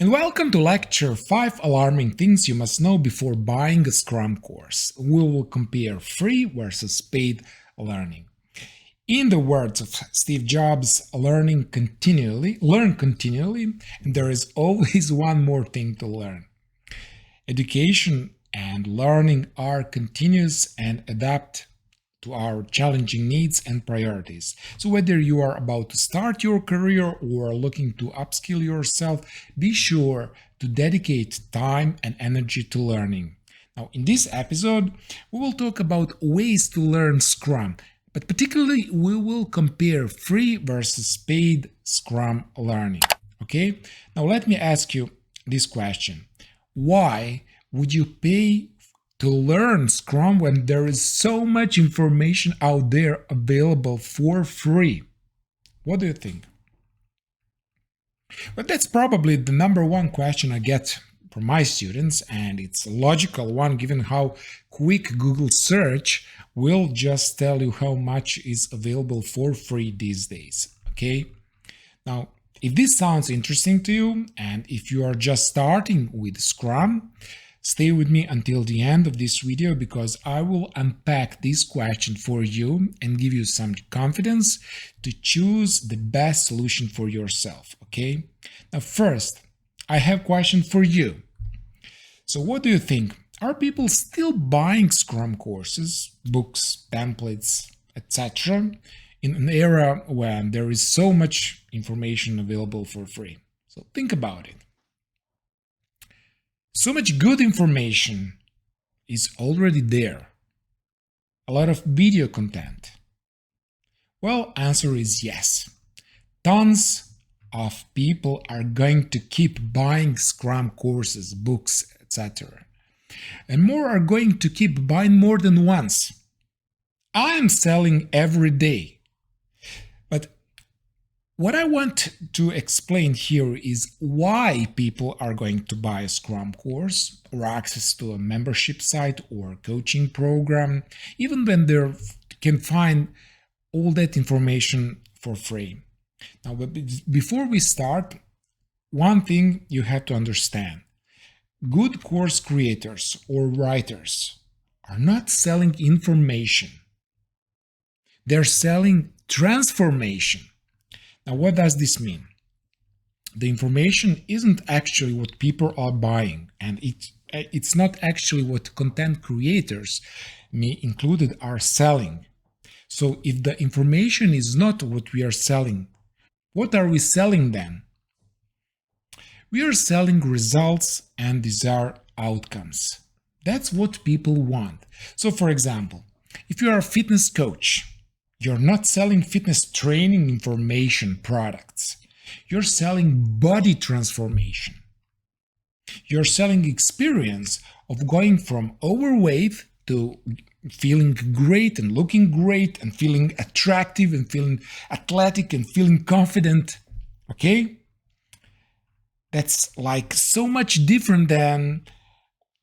And welcome to lecture 5 alarming things you must know before buying a Scrum course. We will compare free versus paid learning. In the words of Steve Jobs, learn continually, and there is always one more thing to learn. Education and learning are continuous and adapt to our challenging needs and priorities. So whether you are about to start your career or looking to upskill yourself, be sure to dedicate time and energy to learning. Now, in this episode, we will talk about ways to learn Scrum, but particularly we will compare free versus paid Scrum learning. Okay? Now let me ask you this question. Why would you pay to learn Scrum when there is so much information out there available for free? What do you think? But that's probably the number one question I get from my students, and it's a logical one given how quick Google search will just tell you how much is available for free these days. Okay? Now, if this sounds interesting to you, and if you are just starting with Scrum, stay with me until the end of this video because I will unpack this question for you and give you some confidence to choose the best solution for yourself, okay? Now first, I have a question for you. So what do you think? Are people still buying Scrum courses, books, templates, etc. in an era when there is so much information available for free? So think about it. So much good information is already there. A lot of video content. Well, answer is yes. Tons of people are going to keep buying Scrum courses, books, etc. And more are going to keep buying more than once. I am selling every day. But what I want to explain here is why people are going to buy a Scrum course or access to a membership site or coaching program, even when they can find all that information for free. Now, before we start, one thing you have to understand. Good course creators or writers are not selling information. They're selling transformation. Now, what does this mean? The information isn't actually what people are buying, and it's not actually what content creators, me included, are selling. So if the information is not what we are selling, what are we selling then? We are selling results and desired outcomes. That's what people want. So for example, if you are a fitness coach, you're not selling fitness training information products. You're selling body transformation. You're selling experience of going from overweight to feeling great and looking great and feeling attractive and feeling athletic and feeling confident. Okay? That's like so much different than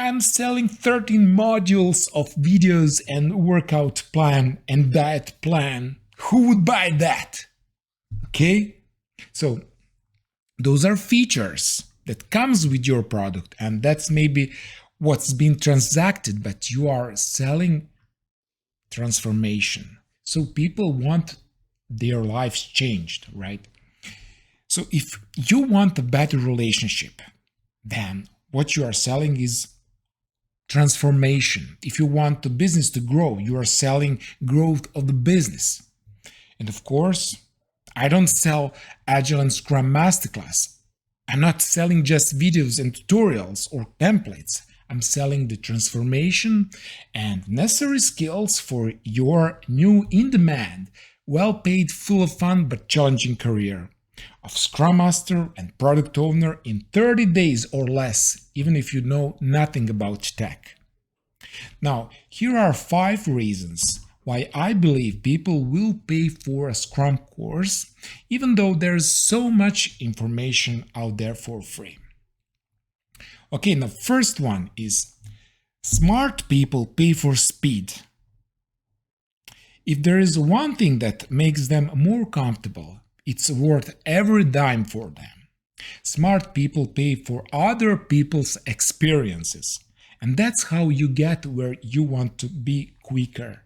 I'm selling 13 modules of videos and workout plan and diet plan. Who would buy that? Okay? So those are features that comes with your product, and that's maybe what's been transacted, but you are selling transformation. So people want their lives changed, right? So if you want a better relationship, then what you are selling is transformation. If you want the business to grow, you are selling growth of the business. And of course, I don't sell Agile and Scrum Masterclass. I'm not selling just videos and tutorials or templates. I'm selling the transformation and necessary skills for your new in-demand, well-paid, full of fun but challenging career of Scrum Master and Product Owner in 30 days or less, even if you know nothing about tech. Now, here are 5 reasons why I believe people will pay for a Scrum course, even though there's so much information out there for free. Okay, the first one is smart people pay for speed. If there is one thing that makes them more comfortable, it's worth every dime for them. Smart people pay for other people's experiences. And that's how you get where you want to be quicker.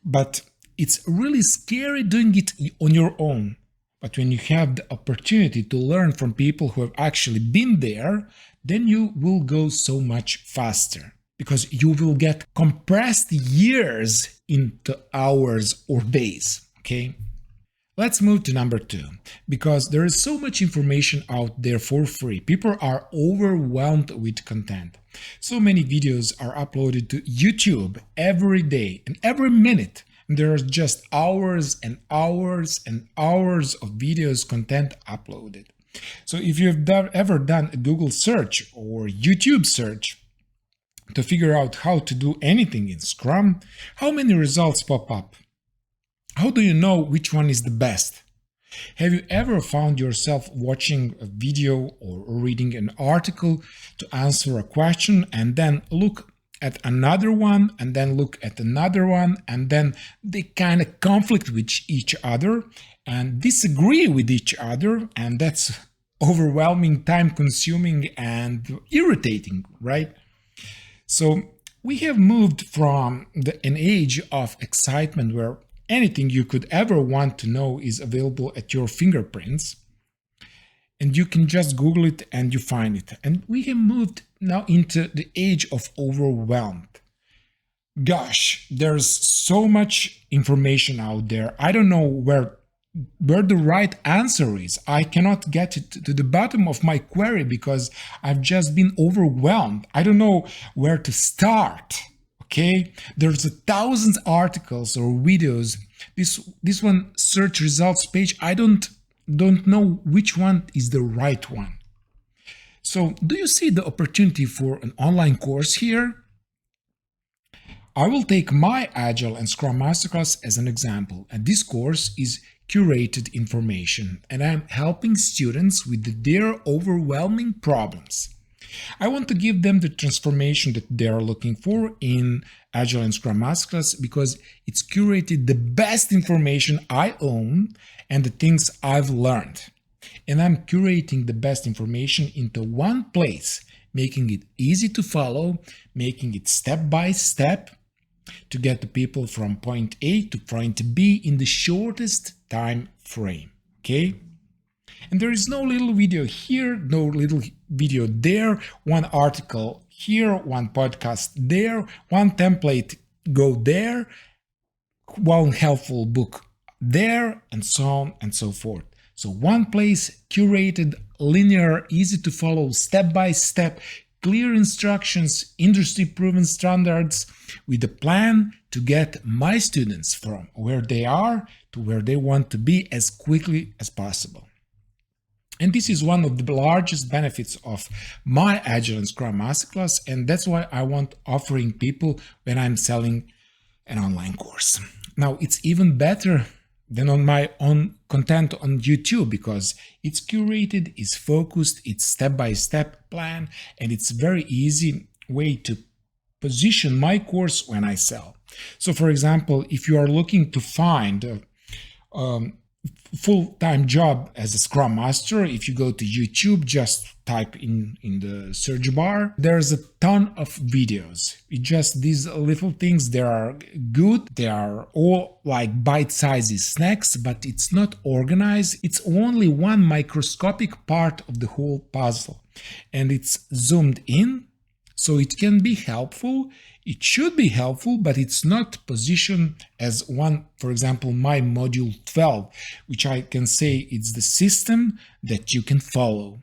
But it's really scary doing it on your own. But when you have the opportunity to learn from people who have actually been there, then you will go so much faster because you will get compressed years into hours or days. Okay? Let's move to number 2, because there is so much information out there for free. People are overwhelmed with content. So many videos are uploaded to YouTube every day and every minute. And there are just hours and hours and hours of videos content uploaded. So if you've ever done a Google search or YouTube search to figure out how to do anything in Scrum, how many results pop up? How do you know which one is the best? Have you ever found yourself watching a video or reading an article to answer a question and then look at another one and then look at another one and then they kind of conflict with each other and disagree with each other, and that's overwhelming, time consuming and irritating, right? So we have moved from an age of excitement where anything you could ever want to know is available at your fingerprints, and you can just Google it and you find it. And we have moved now into the age of overwhelmed. Gosh, there's so much information out there. I don't know where the right answer is. I cannot get it to the bottom of my query because I've just been overwhelmed. I don't know where to start. Okay, there's 1,000 articles or videos. This one search results page, I don't know which one is the right one. So do you see the opportunity for an online course here? I will take my Agile and Scrum Masterclass as an example, and this course is curated information, and I'm helping students with their overwhelming problems. I want to give them the transformation that they are looking for in Agile and Scrum Masterclass because it's curated the best information I own and the things I've learned. And I'm curating the best information into one place, making it easy to follow, making it step by step to get the people from point A to point B in the shortest time frame. Okay? And there is no little video here, no little video there, one article here, one podcast there, one template go there, one helpful book there, and so on and so forth. So one place, curated, linear, easy to follow, step by step, clear instructions, industry-proven standards, with a plan to get my students from where they are to where they want to be as quickly as possible. And this is one of the largest benefits of my Agile and Scrum Masterclass, and that's why I want offering people when I'm selling an online course. Now, it's even better than on my own content on YouTube because it's curated, it's focused, it's step-by-step plan, and it's very easy way to position my course when I sell. So, for example, if you are looking to find full-time job as a Scrum Master, if you go to YouTube, just type in the search bar, there's a ton of videos. It's just these little things, they are good, they are all like bite-sized snacks, but it's not organized. It's only one microscopic part of the whole puzzle, and it's zoomed in, so it can be helpful. It should be helpful, but it's not positioned as one, for example, my module 12, which I can say it's the system that you can follow.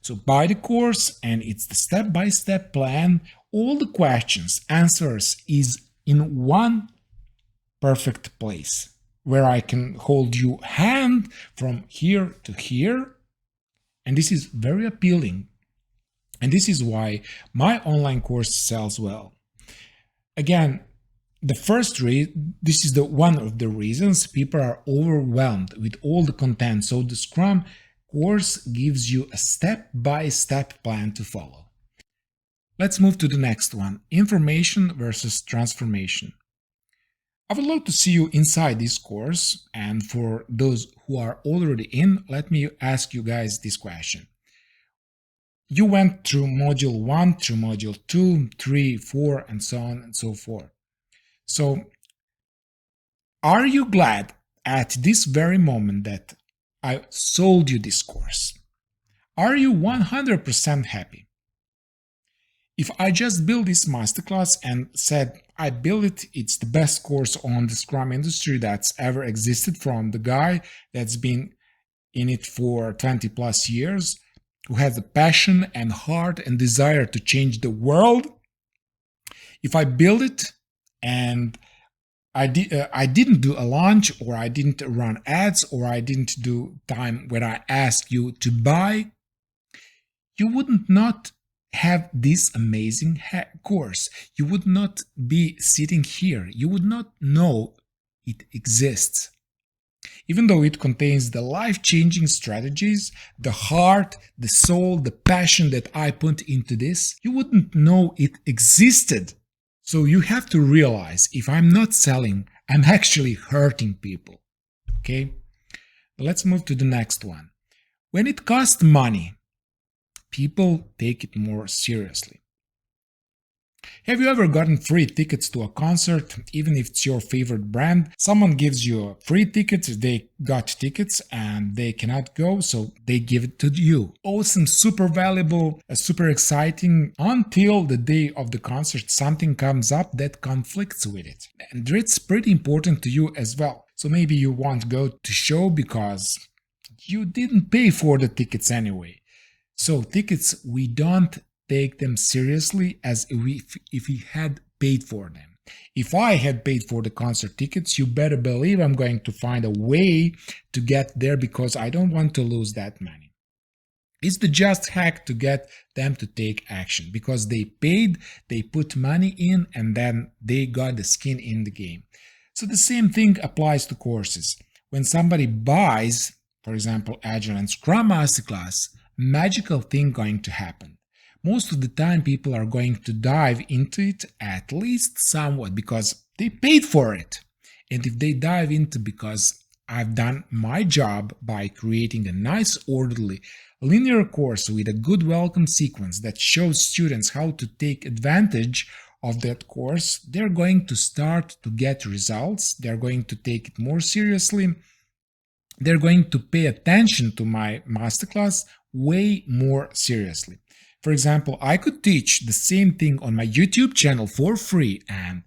So buy the course and it's the step-by-step plan. All the questions, answers is in one perfect place where I can hold you hand from here to here. And this is very appealing. And this is why my online course sells well. Again, this is one of the reasons people are overwhelmed with all the content. So the Scrum course gives you a step-by-step plan to follow. Let's move to the next one, information versus transformation. I would love to see you inside this course, and for those who are already in, let me ask you guys this question. You went through module 1, through module 2, 3, 4, and so on and so forth. So, are you glad at this very moment that I sold you this course? Are you 100% happy? If I just built this masterclass and said, I built it, it's the best course on the Scrum industry that's ever existed from the guy that's been in it for 20 plus years, who has a passion and heart and desire to change the world. If I build it and I didn't do a launch, or I didn't run ads, or I didn't do time where I ask you to buy, you wouldn't not have this amazing course. You would not be sitting here. You would not know it exists. Even though it contains the life-changing strategies, the heart, the soul, the passion that I put into this, you wouldn't know it existed. So you have to realize, if I'm not selling, I'm actually hurting people. Okay? Let's move to the next one. When it costs money, people take it more seriously. Have you ever gotten free tickets to a concert, even if it's your favorite brand? Someone gives you a free ticket, they got tickets and they cannot go, so they give it to you. Awesome, super valuable, super exciting, until the day of the concert something comes up that conflicts with it. And it's pretty important to you as well. So maybe you won't go to show because you didn't pay for the tickets anyway. So tickets, we don't take them seriously as if we had paid for them. If I had paid for the concert tickets, you better believe I'm going to find a way to get there, because I don't want to lose that money. It's the just hack to get them to take action, because they paid, they put money in, and then they got the skin in the game. So the same thing applies to courses. When somebody buys, for example, Agile and Scrum Masterclass, magical thing going to happen. Most of the time people are going to dive into it at least somewhat because they paid for it. And if they dive into because I've done my job by creating a nice, orderly, linear course with a good welcome sequence that shows students how to take advantage of that course, they're going to start to get results. They're going to take it more seriously. They're going to pay attention to my masterclass way more seriously. For example, I could teach the same thing on my YouTube channel for free and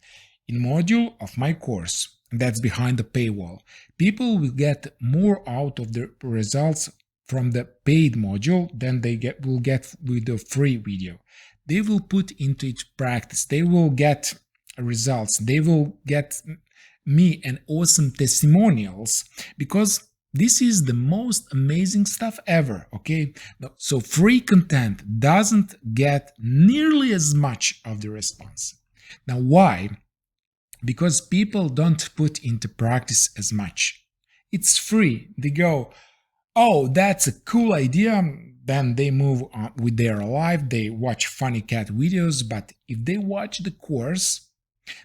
in module of my course, that's behind the paywall. People will get more out of the results from the paid module than they will get with the free video. They will put into it practice. They will get results. They will get me and awesome testimonials, because this is the most amazing stuff ever, okay? So free content doesn't get nearly as much of the response. Now, why? Because people don't put into practice as much. It's free. They go, oh, that's a cool idea. Then they move on with their life. They watch funny cat videos. But if they watch the course,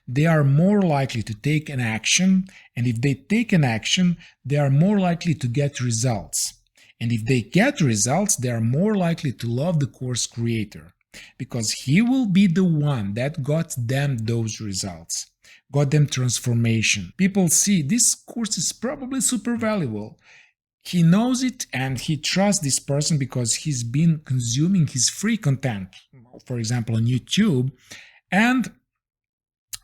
they are more likely to take an action, and if they take an action, they are more likely to get results. And if they get results, they are more likely to love the course creator, because he will be the one that got them those results, got them transformation. People see this course is probably super valuable. He knows it and he trusts this person because he's been consuming his free content, for example, on YouTube, and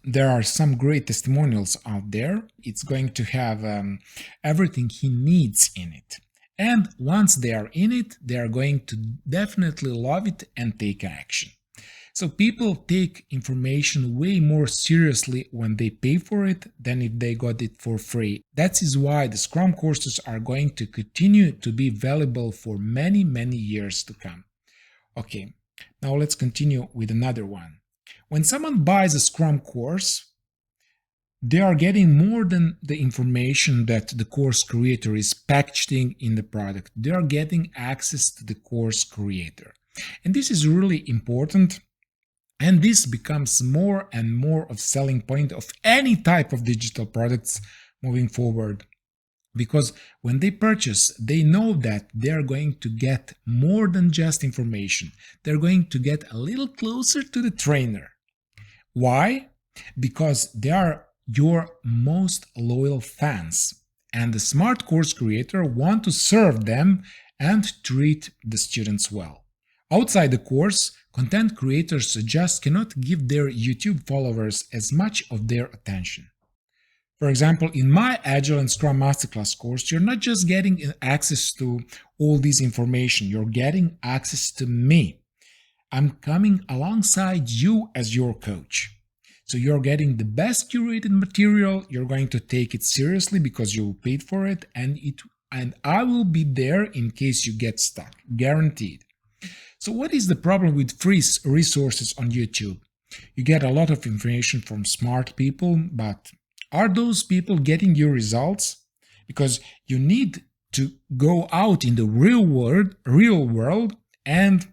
there are some great testimonials out there. It's going to have everything he needs in it. And once they are in it, they are going to definitely love it and take action. So people take information way more seriously when they pay for it than if they got it for free. That is why the Scrum courses are going to continue to be valuable for many, many years to come. Okay, now let's continue with another one. When someone buys a Scrum course, they are getting more than the information that the course creator is packaging in the product. They are getting access to the course creator. And this is really important And this becomes more and more of selling point of any type of digital products moving forward. Because when they purchase, they know that they're going to get more than just information. They're going to get a little closer to the trainer. Why? Because they are your most loyal fans. And the smart course creator want to serve them and treat the students well. Outside the course, content creators just cannot give their YouTube followers as much of their attention. For example, in my Agile and Scrum Masterclass course, you're not just getting access to all this information, you're getting access to me. I'm coming alongside you as your coach. So you're getting the best curated material, you're going to take it seriously because you paid for it, and I will be there in case you get stuck, guaranteed. So what is the problem with free resources on YouTube? You get a lot of information from smart people, but are those people getting your results? Because you need to go out in the real world and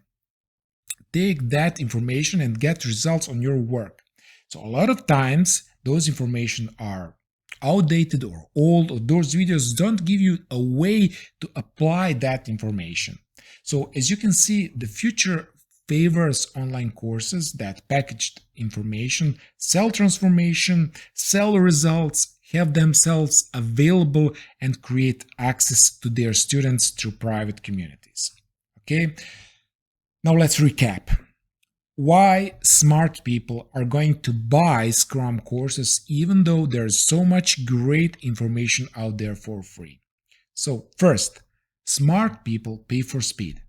take that information and get results on your work. So a lot of times those information are outdated or old, or those videos don't give you a way to apply that information. So as you can see, the future favors online courses that packaged information, sell transformation, sell results, have themselves available, and create access to their students through private communities. Okay, now let's recap. Why smart people are going to buy Scrum courses even though there's so much great information out there for free. So first, smart people pay for speed.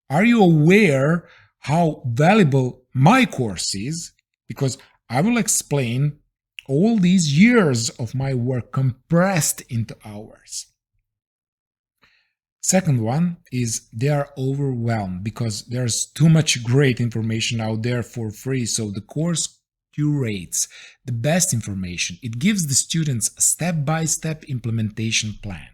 Are you aware how valuable my course is? Because I will explain all these years of my work compressed into hours. Second one is they are overwhelmed because there's too much great information out there for free. So the course curates the best information. It gives the students a step-by-step implementation plan.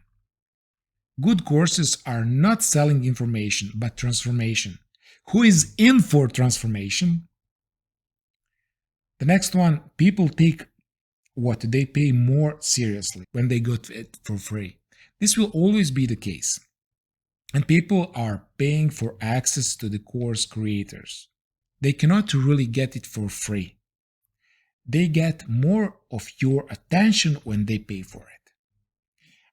Good courses are not selling information, but transformation. Who is in for transformation? The next one, people take what they pay more seriously when they got it for free. This will always be the case. And people are paying for access to the course creators. They cannot really get it for free. They get more of your attention when they pay for it.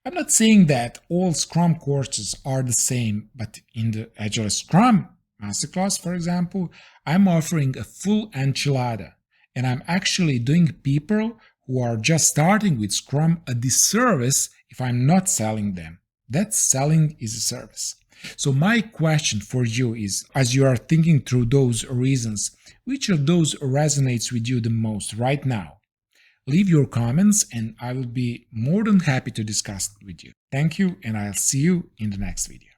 I'm not saying that all Scrum courses are the same, but in the Agile Scrum Masterclass, for example, I'm offering a full enchilada, and I'm actually doing people who are just starting with Scrum a disservice if I'm not selling them. That selling is a service. So my question for you is, as you are thinking through those reasons, which of those resonates with you the most right now? Leave your comments and I will be more than happy to discuss it with you. Thank you, and I'll see you in the next video.